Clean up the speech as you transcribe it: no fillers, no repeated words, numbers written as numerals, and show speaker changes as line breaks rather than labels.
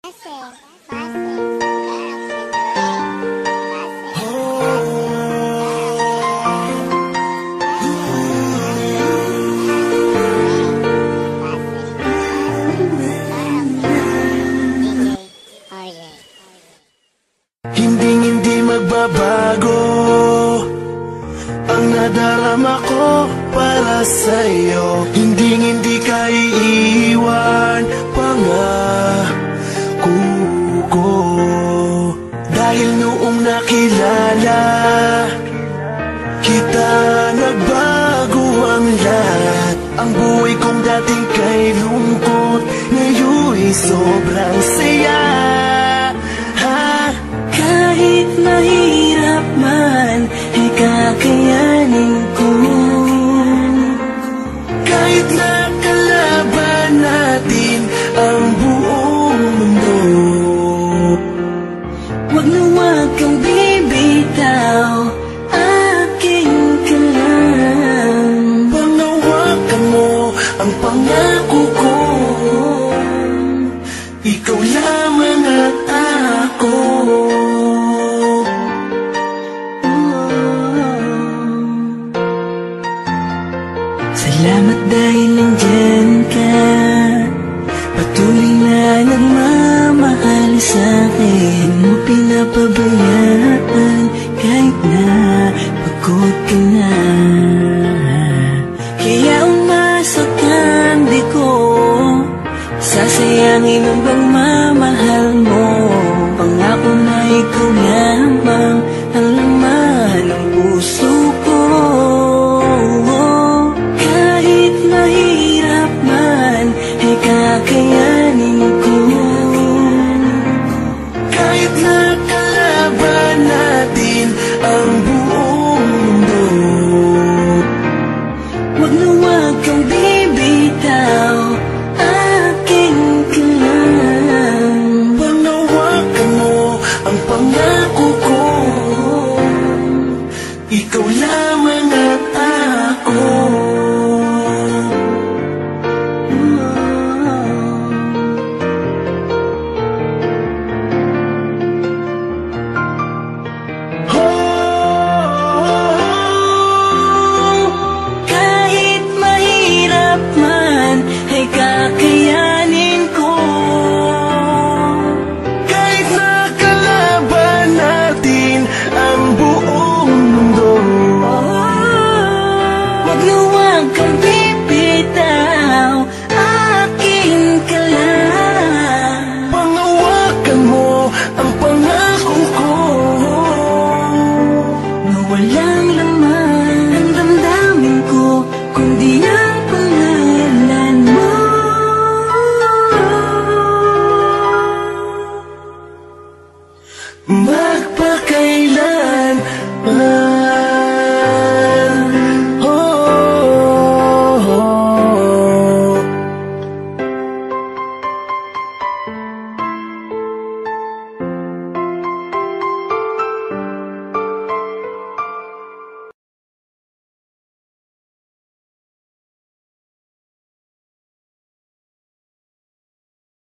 Hindi magbabago ang nadarama ko para sa'yo. Hindi ka iiwan, pangako ko. Dahil noong nakilala kita, nagbago ang lahat. Ang buhay kong dating kay lungkot, ngayon'y sobrang saya.
Kahit mahirap man, ay kakayanin ko.
Kahit nakalaban natin ang buong mundo,
wag na wag kang bibitaw, akin ka lang.
panghawakan mo ang pangako ko. Ikaw lamang at ako.
Salamat dahil nandyan ka, patuloy na nagmamahal sa'kin. Mo pinapabayaan